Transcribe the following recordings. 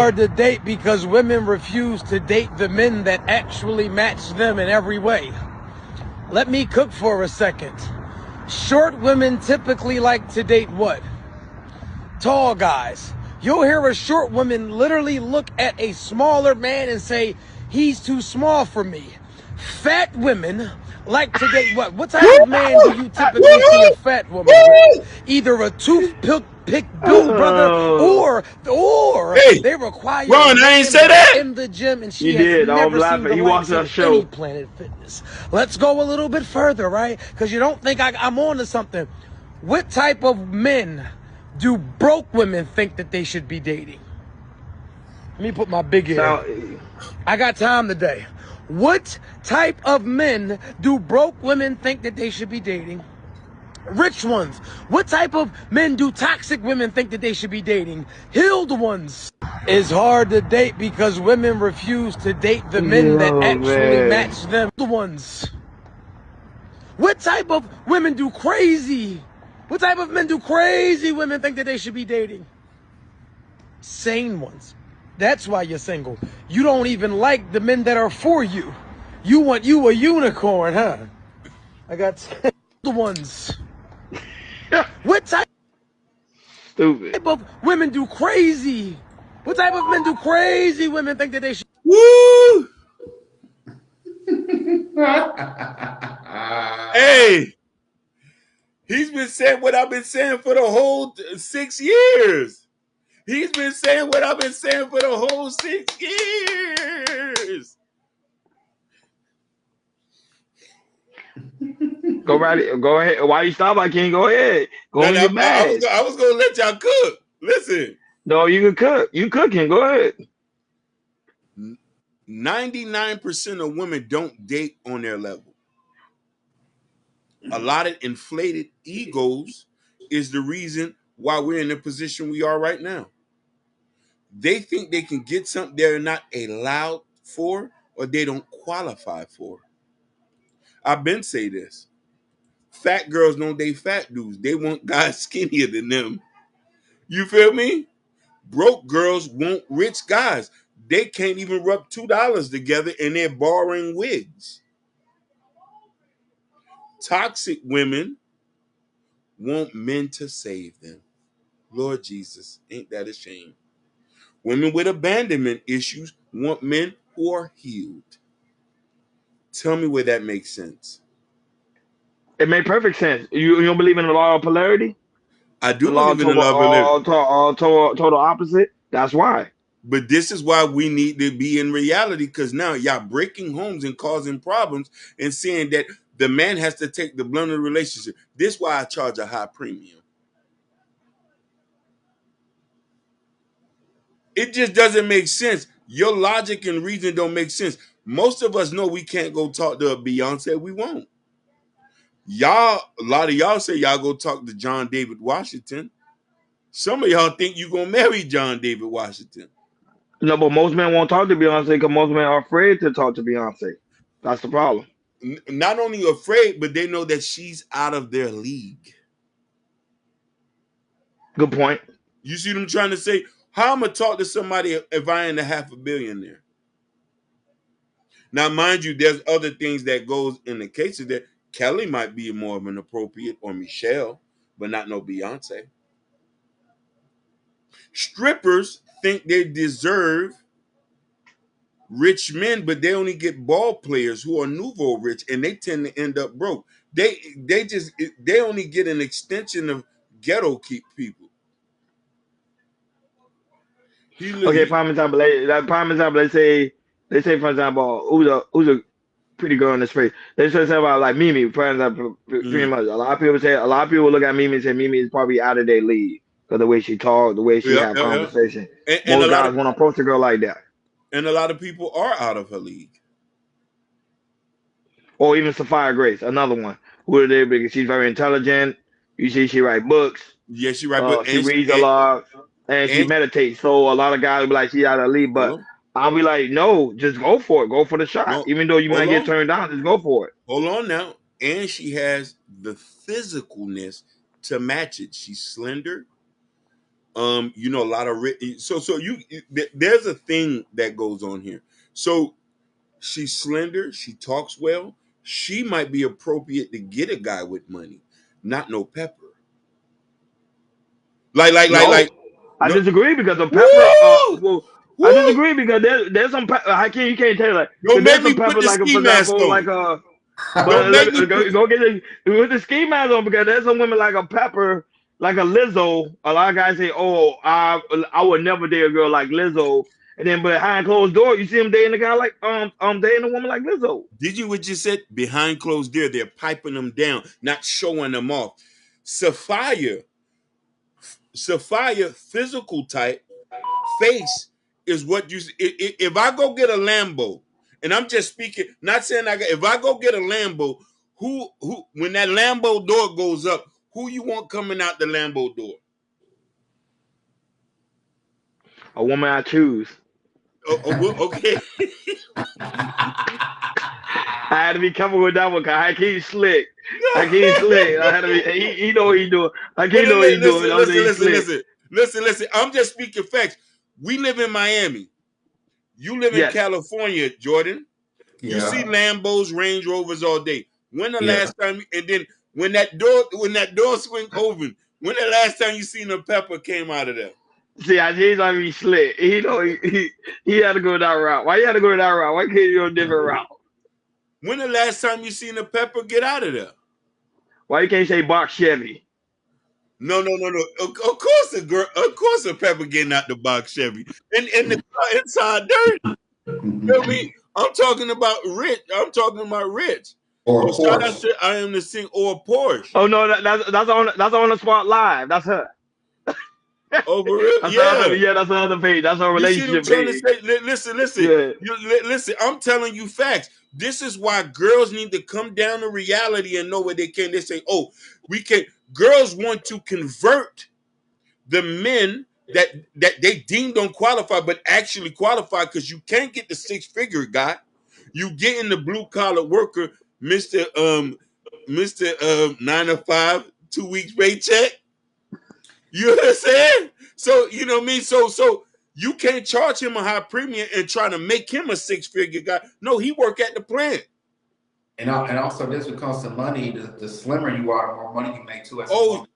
hard to date because women refuse to date the men that actually match them in every way. Let me cook for a second. Short women typically like to date what? Tall guys. You'll hear a short woman literally look at a smaller man and say, he's too small for me. Fat women like to date what? What type of man do you typically see a fat woman with? Either a toothpick built brother or Hey, they require Ron, a I ain't man say that's that. in the gym and she You has did. I'm never seen laughing. the He lights watched our of show. any Planet Fitness. Let's go a little bit further, right? Because you don't think I'm on to something. What type of men do broke women think that they should be dating? Let me put my big ear. I got time today. What type of men do broke women think that they should be dating? Rich ones. What type of men do toxic women think that they should be dating? Healed ones. It's hard to date because women refuse to date the men that actually match them. The ones. What type of women do crazy? What type of men do crazy women think that they should be dating? Sane ones. That's why you're single. You don't even like the men that are for you. You want you a unicorn, huh? I got the ones. What type of women do crazy? What type of men do crazy women think that they should? Woo! Hey, he's been saying what I've been saying for the whole 6 years. He's been saying what I've been saying for the whole 6 years. Go right. Go ahead. Why you stop? I can't go ahead. Go and get mad. I was gonna let y'all cook. Listen. No, you can cook. You cooking. Go ahead. 99% of women don't date on their level. A lot of inflated egos is the reason why we're in the position we are right now. They think they can get something they're not allowed for or they don't qualify for. I've been say this. Fat girls don't date fat dudes. They want guys skinnier than them. You feel me? Broke girls want rich guys. They can't even rub $2 together and they're borrowing wigs. Toxic women want men to save them. Lord Jesus, ain't that a shame? Women with abandonment issues want men who are healed. Tell me where that makes sense. It made perfect sense. You don't believe in the law of polarity? I do The law of believe in the love of living. total opposite. That's why. But this is why we need to be in reality, because now y'all breaking homes and causing problems and saying that the man has to take the blunt of the relationship. This is why I charge a high premium. It just doesn't make sense. Your logic and reason don't make sense. Most of us know we can't go talk to a Beyonce. We won't. Y'all, a lot of y'all say y'all go talk to John David Washington. Some of y'all think you gonna marry John David Washington. No, but most men won't talk to Beyonce because most men are afraid to talk to Beyonce. That's the problem. Not only afraid, but they know that she's out of their league. Good point. You see what I'm trying to say? How I'm gonna talk to somebody if I ain't a half a billionaire? Now, mind you, there's other things that goes in the case of that. Kelly might be more of an appropriate, or Michelle, but not no Beyonce. Strippers think they deserve rich men, but they only get ball players who are nouveau rich, and they tend to end up broke. They only get an extension of ghetto keep people. Okay, prime example. They say for example, who's a pretty girl in the space. They say something about like Mimi, for example. Pretty much, a lot of people look at Mimi and say Mimi is probably out of their league because the way she talk, the way she have conversation. And Most guys want to approach a girl like that. And a lot of people are out of her league. Or even Sophia Grace, another one. Who are they? Because she's very intelligent. You see, she write books. Yeah, she write books. She reads a lot, and she meditates. So a lot of guys will be like, she out of league, but I'll be like, no, just go for it. Go for the shot. No, even though you might get turned down, just go for it. Hold on now. And she has the physicalness to match it. She's slender. You know, a lot of there's a thing that goes on here. So she's slender, she talks well. She might be appropriate to get a guy with money, not no Pepper. No, Like I no. disagree because the pepper. Woo! Well, I Woo! disagree because there's some. I can't. You can't tell like Don't because make there's me some put pepper the like ski for mask example on. like a. Don't But make me put. go get the with the ski mask on because there's some women like a pepper like a Lizzo. A lot of guys say, "Oh, I would never date a girl like Lizzo." And then behind closed door, you see them dating a guy like dating a woman like Lizzo. Did you what you said? Behind closed door, they're piping them down, not showing them off. Sophia, physical type face is what you. If I go get a Lambo, and I'm just speaking, not saying if I go get a Lambo, who when that Lambo door goes up, who you want coming out the Lambo door? A woman I choose. Okay. I had to be careful with that one because I keep slick. I keep slick. I had to be. He know what he doing. I But can't know what he doing. I'm saying he slick. listen. I'm just speaking facts. We live in Miami. You live in Yes. California, Jordan. You see Yeah. Lambos, Range Rovers all day. When the Yeah. last time? And then when that door swing open, when the last time you seen a Pepper came out of there? See, I he's like he slick. He know he had to go that route. Why you had to go that route? Why can't you go a different route? When the last time you seen a Pepper get out of there? Why you can't say box Chevy? No. Of course of course a Pepper getting out the box Chevy. And the car inside dirt. You know me? I'm talking about rich. I'm talking about rich. Or So a shout out Porsche. to I Am the Sing or a Porsche. Oh no, that's on the spot live. That's her. Oh, for real? That's her other, Yeah. yeah, that's her other page. That's her You see what I'm relationship trying to page. say? Listen. Yeah. Listen, I'm telling you facts. This is why girls need to come down to reality and know what they can. They say, oh, we can. Girls want to convert the men that they deem don't qualify, but actually qualify because you can't get the six-figure guy. You getting the blue-collar worker, Mr. 9 to 5, 2 weeks paycheck. You know what I'm saying? So you know what I mean? So you can't charge him a high premium and try to make him a six-figure guy. No, he work at the plant. And also, this when it comes to money, the slimmer you are, the more money you make too as a Oh, woman.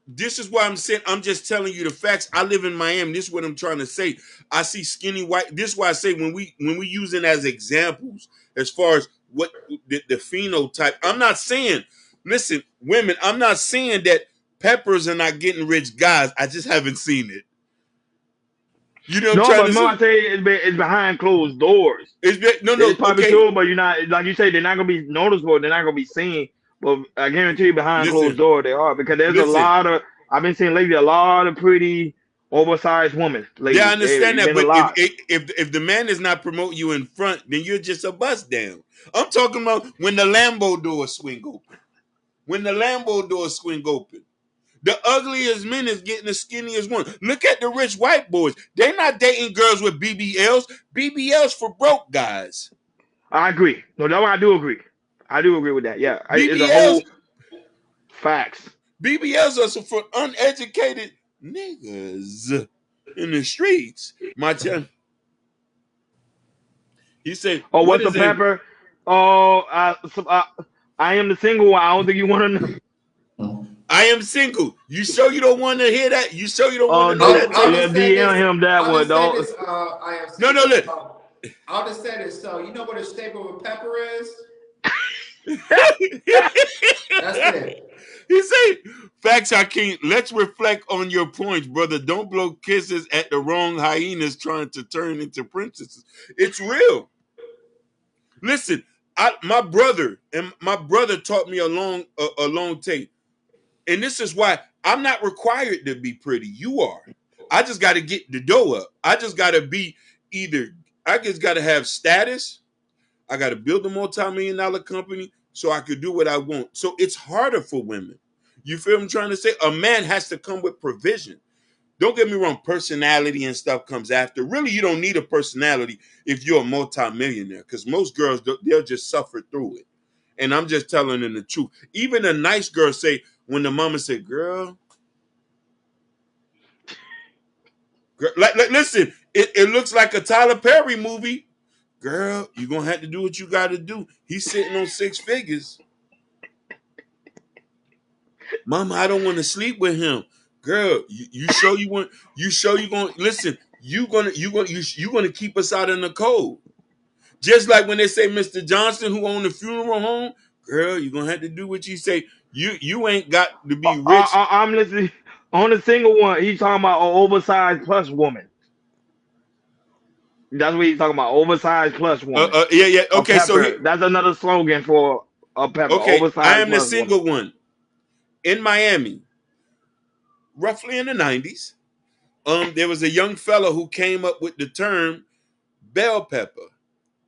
this is why I'm saying I'm just telling you the facts. I live in Miami. This is what I'm trying to say. I see skinny white. This is why I say when we using as examples as far as what the phenotype. I'm not saying, listen, women. I'm not saying that peppers are not getting rich guys. I just haven't seen it. You know what I'm No, trying but to remember say? I say it's behind closed doors. No. It's probably Okay, true, but you're not like you say they're not gonna be noticeable. They're not gonna be seen. But I guarantee you, behind closed listen, doors they are because there's a listen. lot of I've been seeing lately a lot of pretty oversized women Yeah, I lately. understand They've that, been a but lot. if the man is not promoting you in front, then you're just a bust down. I'm talking about when the Lambo doors swing open. When the Lambo doors swing open. The ugliest men is getting the skinniest one. Look at the rich white boys. They're not dating girls with BBLs. BBLs for broke guys. I agree. No, that one I do agree. I do agree with that. Yeah, it's a BBLs, whole facts. BBLs are for uneducated niggas in the streets. My child. He said, Oh, "What what's the is a?" pepper? Oh, I am the single one. I don't think you want to know. I am single. You sure you don't want to hear that? You sure you don't want Oh, to know that, I'll Jordan? yeah, just say DM this. him that I'll one. just say Don't. this. I am No, single. look. I'll just say this. So you know what the shape of a pepper is? That's it. He said, facts I can't. Let's reflect on your points, brother. Don't blow kisses at the wrong hyenas trying to turn into princesses. It's real. Listen, my brother taught me a long tape. And this is why I'm not required to be pretty. You are. I just got to get the dough up. I just got to be either, I just got to have status. I got to build a multi-million-dollar company so I could do what I want. So it's harder for women. You feel what I'm trying to say? A man has to come with provision. Don't get me wrong, personality and stuff comes after. Really, you don't need a personality if you're a multi-millionaire because most girls, they'll just suffer through it. And I'm just telling them the truth. Even a nice girl say, when the mama said, girl, Listen, it looks like a Tyler Perry movie. Girl, you're gonna have to do what you gotta do. He's sitting on 6 figures. Mama, I don't want to sleep with him. Girl, you sure you want? You sure you gonna listen? You gonna keep us out in the cold? Just like when they say Mr. Johnson, who owned the funeral home. Girl, you're gonna have to do what you say. You ain't got to be rich. I'm listening on the single one. He's talking about an oversized plus woman. That's what he's talking about. Oversized plus woman. Yeah. A Okay, so pepper. That's another slogan for a pepper. okay, I Oversized am the plus woman. single one in Miami, roughly in the 90s. There was a young fella who came up with the term bell pepper.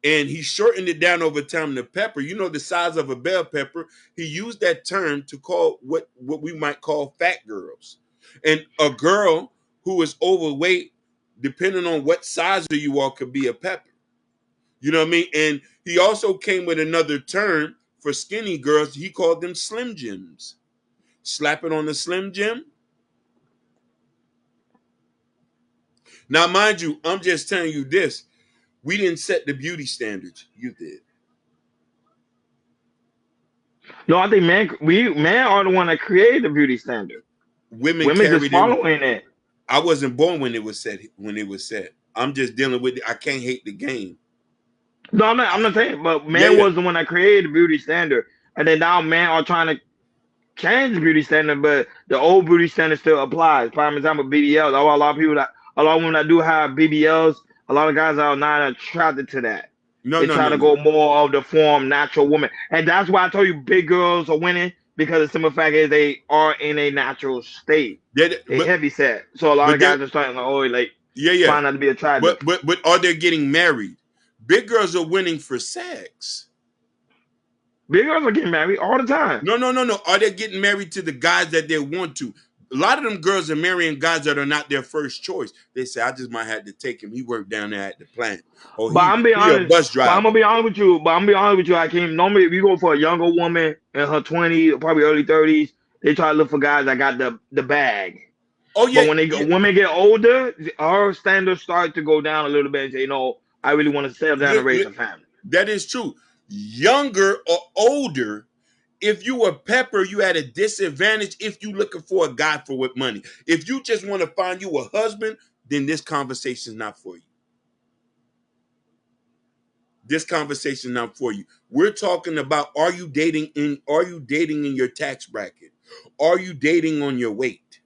And he shortened it down over time to pepper. You know the size of a bell pepper. He used that term to call what we might call fat girls. And a girl who is overweight, depending on what size you are, could be a pepper. You know what I mean? And he also came with another term for skinny girls. He called them Slim Jims. Slap it on the Slim Jim. Now, mind you, I'm just telling you this. We didn't set the beauty standards. You did. No, I think men are the one that created the beauty standard. Women Women just carried in. following it. I wasn't born when it was set. I'm just dealing with it. I can't hate the game. No, I'm not saying, but man Yeah. was the one that created the beauty standard, and then now men are trying to change the beauty standard, but the old beauty standard still applies. Prime example, BBLs. A lot of women that do have BBLs, a lot of guys are not attracted to that. No. They try to go more of the form natural woman, and that's why I told you big girls are winning, because the simple fact is they are in a natural state. They heavy set, so a lot of guys are starting like find out to be attractive. But are they getting married? Big girls are winning for sex. Big girls are getting married all the time. No. Are they getting married to the guys that they want to? A lot of them girls are marrying guys that are not their first choice. They say, I just might have to take him. He worked down there at the plant. Or but I'm being honest, a bus driver. But I'm gonna be honest with you. Hakeem. Normally, if you go for a younger woman in her 20s, probably early 30s, they try to look for guys that got the bag. Oh yeah. But when women get older, our standards start to go down a little bit and say, I really want to settle down and raise a family. That is true. Younger or older, if you were pepper, you had a disadvantage if you looking for a guy for with money. If you just want to find you a husband, then this conversation is not for you. This conversation is not for you. We're talking about, are you dating in your tax bracket? Are you dating on your weight?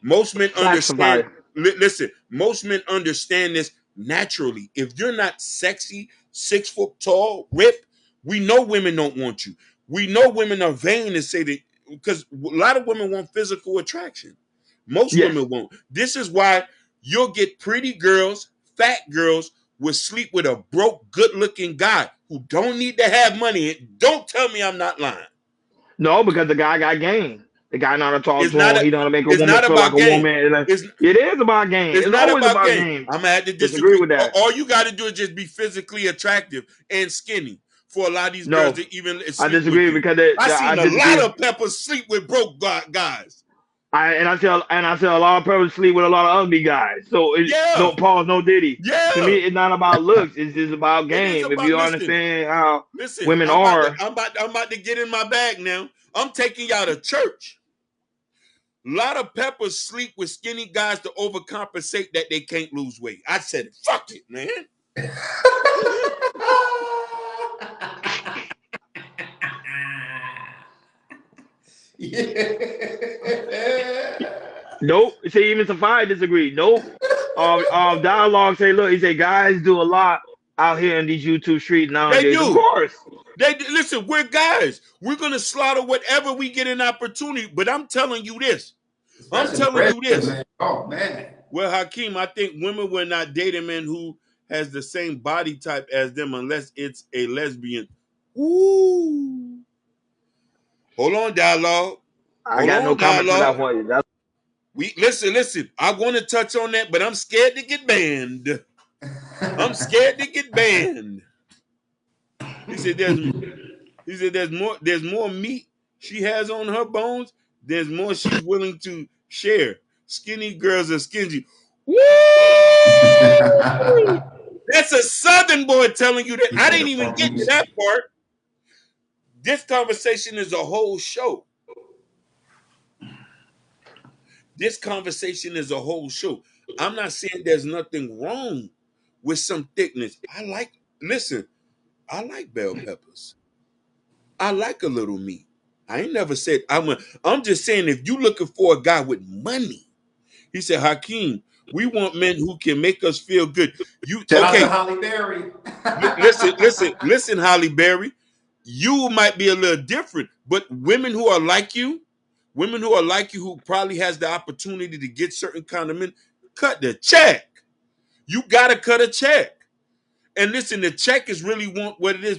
Most men understand. Listen, most men understand this naturally. If you're not sexy, 6 foot tall, ripped, we know women don't want you. We know women are vain to say that, because a lot of women want physical attraction. Most women won't. This is why you'll get pretty girls, fat girls will sleep with a broke, good-looking guy who don't need to have money. Don't tell me I'm not lying. No, because the guy got game. The guy know how to talk to him. He know how to make a woman feel like a woman. It is about game. It's not always about game. I'm gonna have to disagree with that. All you got to do is just be physically attractive and skinny for a lot of these girls to even sleep. I disagree with you. because I seen a lot of peppers sleep with broke guys. I see a lot of peppers sleep with a lot of ugly guys. So no pause, no diddy. Yeah. To me, it's not about looks. It's just about game. If you understand how women are. I'm about to get in my bag now. I'm taking y'all to church. A lot of peppers sleep with skinny guys to overcompensate that they can't lose weight. I said, fuck it, man. Nope. See, even Safari disagreed. Nope. Dialogue say, look, he said, guys do a lot out here in these YouTube streets nowadays. They do. Of course. Listen, we're guys. We're going to slaughter whatever we get an opportunity. But I'm telling you this. Oh, man. Well, Hakeem, I think women will not date a man who has the same body type as them unless it's a lesbian. Ooh. Hold on, dialogue. I got no comment for that for you. Listen. I want to touch on that, but I'm scared to get banned. He said there's more meat she has on her bones. There's more she's willing to share. Skinny girls are skinny. Woo! That's a Southern boy telling you that. He I said didn't the even fuck get to that part. This conversation is a whole show. This conversation is a whole show. I'm not saying there's nothing wrong with some thickness. Listen, I like bell peppers. I like a little meat. I ain't never said I'm just saying if you looking for a guy with money, he said, Hakeem, we want men who can make us feel good. Shout out to Okay, Holly Berry. listen, Holly Berry. You might be a little different, but women who are like you, who probably has the opportunity to get certain kind of men, cut the check. You gotta cut a check. And listen, the check is really what it is.